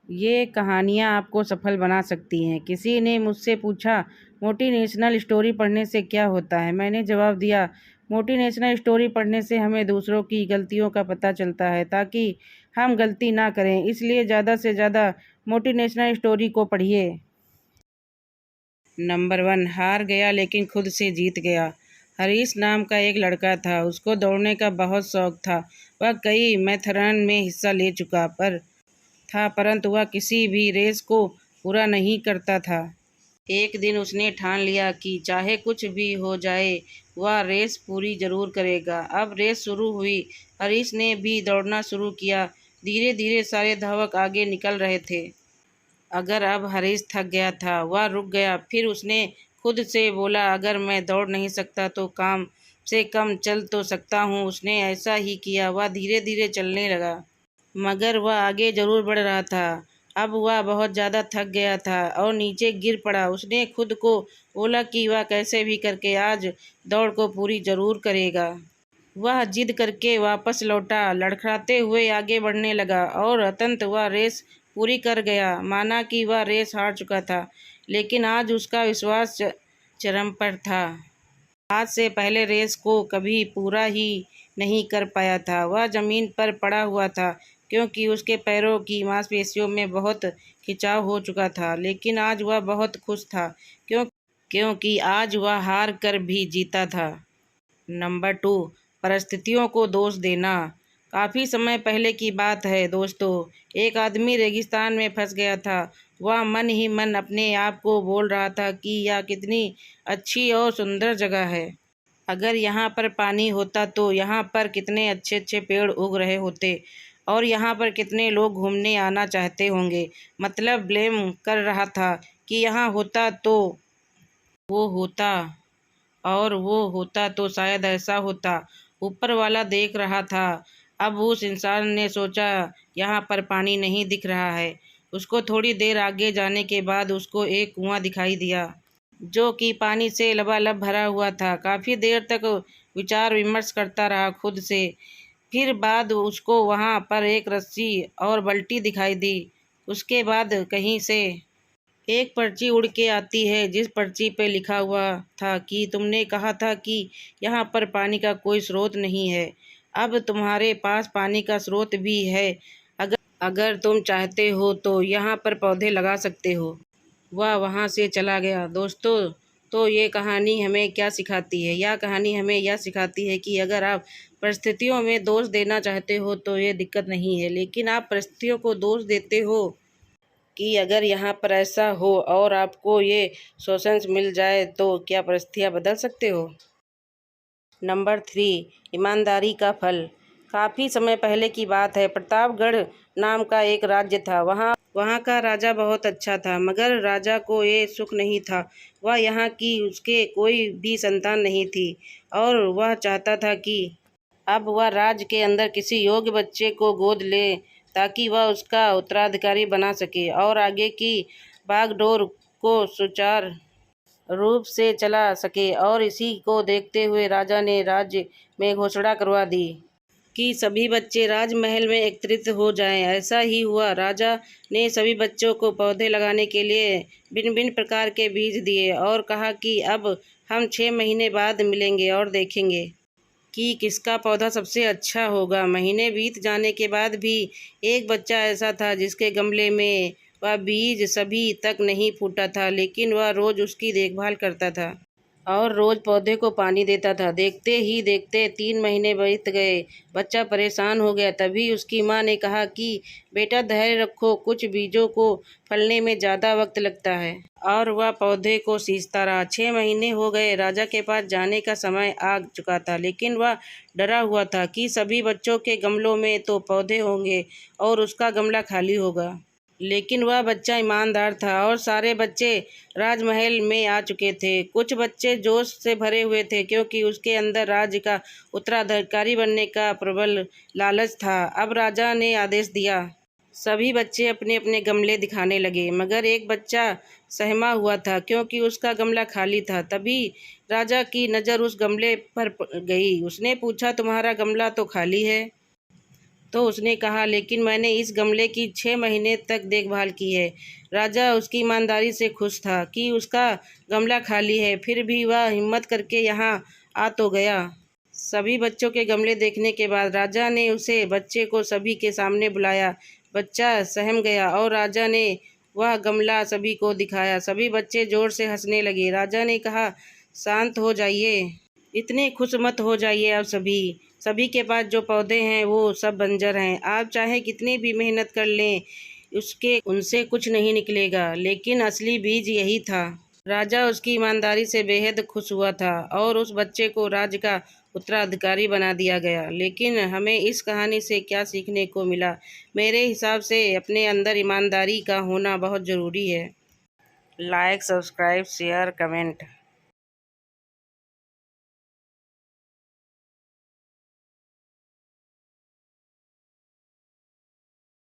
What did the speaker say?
ये कहानियाँ आपको सफल बना सकती हैं। किसी ने मुझसे पूछा, मोटिवेशनल स्टोरी पढ़ने से क्या होता है? मैंने जवाब दिया, मोटिवेशनल स्टोरी पढ़ने से हमें दूसरों की गलतियों का पता चलता है ताकि हम गलती ना करें। इसलिए ज़्यादा से ज़्यादा मोटिवेशनल स्टोरी को पढ़िए। नंबर 1, हार गया लेकिन खुद से जीत गया। हरीश नाम का एक लड़का था। उसको दौड़ने का बहुत शौक था। वह कई मैराथन में हिस्सा ले चुका परंतु वह किसी भी रेस को पूरा नहीं करता था। एक दिन उसने ठान लिया कि चाहे कुछ भी हो जाए, वह रेस पूरी जरूर करेगा। अब रेस शुरू हुई। हरीश ने भी दौड़ना शुरू किया। धीरे धीरे सारे धावक आगे निकल रहे थे। अगर अब हरीश थक गया था, वह रुक गया। फिर उसने खुद से बोला, अगर मैं दौड़ नहीं सकता तो कम से कम चल तो सकता हूँ। उसने ऐसा ही किया। वह धीरे धीरे चलने लगा, मगर वह आगे जरूर बढ़ रहा था। अब वह बहुत ज़्यादा थक गया था और नीचे गिर पड़ा। उसने खुद को बोला कि वह कैसे भी करके आज दौड़ को पूरी जरूर करेगा। वह जिद करके वापस लौटा, लड़खड़ाते हुए आगे बढ़ने लगा और अंततः वह रेस पूरी कर गया। माना कि वह रेस हार चुका था, लेकिन आज उसका विश्वास चरम पर था। आज से पहले रेस को कभी पूरा ही नहीं कर पाया था। वह ज़मीन पर पड़ा हुआ था क्योंकि उसके पैरों की मांसपेशियों में बहुत खिंचाव हो चुका था। लेकिन आज वह बहुत खुश था क्योंकि आज वह हार कर भी जीता था। नंबर 2, परिस्थितियों को दोष देना। काफ़ी समय पहले की बात है दोस्तों। एक आदमी रेगिस्तान में फंस गया था। वह मन ही मन अपने आप को बोल रहा था कि यह कितनी अच्छी और सुंदर जगह है। अगर यहाँ पर पानी होता तो यहाँ पर कितने अच्छे अच्छे पेड़ उग रहे होते और यहाँ पर कितने लोग घूमने आना चाहते होंगे। मतलब ब्लेम कर रहा था कि यहाँ होता तो वो होता और वो होता तो शायद ऐसा होता। ऊपर वाला देख रहा था। अब उस इंसान ने सोचा, यहाँ पर पानी नहीं दिख रहा है। उसको थोड़ी देर आगे जाने के बाद उसको एक कुआं दिखाई दिया जो कि पानी से लबालब भरा हुआ था। काफ़ी देर तक विचार विमर्श करता रहा खुद से। फिर बाद उसको वहाँ पर एक रस्सी और बाल्टी दिखाई दी। उसके बाद कहीं से एक पर्ची उड़ के आती है जिस पर्ची पे लिखा हुआ था कि तुमने कहा था कि यहाँ पर पानी का कोई स्रोत नहीं है। अब तुम्हारे पास पानी का स्रोत भी है। अगर अगर तुम चाहते हो तो यहाँ पर पौधे लगा सकते हो। वह वहाँ से चला गया। दोस्तों, तो ये कहानी हमें क्या सिखाती है? यह कहानी हमें यह सिखाती है कि अगर आप परिस्थितियों में दोष देना चाहते हो तो ये दिक्कत नहीं है, लेकिन आप परिस्थितियों को दोष देते हो कि अगर यहाँ पर ऐसा हो और आपको ये सोशंस मिल जाए तो क्या परिस्थितियाँ बदल सकते हो। नंबर 3, ईमानदारी का फल। काफ़ी समय पहले की बात है। प्रतापगढ़ नाम का एक राज्य था। वहाँ का राजा बहुत अच्छा था, मगर राजा को ये सुख नहीं था। वह यहाँ की उसके कोई भी संतान नहीं थी और वह चाहता था कि अब वह राज्य के अंदर किसी योग्य बच्चे को गोद ले ताकि वह उसका उत्तराधिकारी बना सके और आगे की बागडोर को सुचारू रूप से चला सके। और इसी को देखते हुए राजा ने राज्य में घोषणा करवा दी कि सभी बच्चे राजमहल में एकत्रित हो जाएं। ऐसा ही हुआ। राजा ने सभी बच्चों को पौधे लगाने के लिए भिन्न भिन्न प्रकार के बीज दिए और कहा कि अब हम 6 महीने बाद मिलेंगे और देखेंगे कि किसका पौधा सबसे अच्छा होगा। महीने बीत जाने के बाद भी एक बच्चा ऐसा था जिसके गमले में वह बीज सभी तक नहीं फूटा था, लेकिन वह रोज़ उसकी देखभाल करता था और रोज़ पौधे को पानी देता था। देखते ही देखते 3 महीने बीत गए। बच्चा परेशान हो गया। तभी उसकी माँ ने कहा कि बेटा धैर्य रखो, कुछ बीजों को फलने में ज़्यादा वक्त लगता है। और वह पौधे को सींचता रहा। 6 महीने हो गए। राजा के पास जाने का समय आ चुका था, लेकिन वह डरा हुआ था कि सभी बच्चों के गमलों में तो पौधे होंगे और उसका गमला खाली होगा। लेकिन वह बच्चा ईमानदार था और सारे बच्चे राजमहल में आ चुके थे। कुछ बच्चे जोश से भरे हुए थे क्योंकि उसके अंदर राज्य का उत्तराधिकारी बनने का प्रबल लालच था। अब राजा ने आदेश दिया। सभी बच्चे अपने अपने गमले दिखाने लगे, मगर एक बच्चा सहमा हुआ था क्योंकि उसका गमला खाली था। तभी राजा की नज़र उस गमले पर गई। उसने पूछा, तुम्हारा गमला तो खाली है? तो उसने कहा, लेकिन मैंने इस गमले की 6 महीने तक देखभाल की है। राजा उसकी ईमानदारी से खुश था कि उसका गमला खाली है, फिर भी वह हिम्मत करके यहाँ आ तो गया। सभी बच्चों के गमले देखने के बाद राजा ने उसे बच्चे को सभी के सामने बुलाया। बच्चा सहम गया और राजा ने वह गमला सभी को दिखाया। सभी बच्चे जोर से हंसने लगे। राजा ने कहा, शांत हो जाइए, इतने खुश मत हो जाइए। अब सभी सभी के पास जो पौधे हैं वो सब बंजर हैं। आप चाहे कितनी भी मेहनत कर लें, उसके उनसे कुछ नहीं निकलेगा। लेकिन असली बीज यही था। राजा उसकी ईमानदारी से बेहद खुश हुआ था और उस बच्चे को राज्य का उत्तराधिकारी बना दिया गया। लेकिन हमें इस कहानी से क्या सीखने को मिला? मेरे हिसाब से अपने अंदर ईमानदारी का होना बहुत ज़रूरी है। Like, subscribe, share, comment.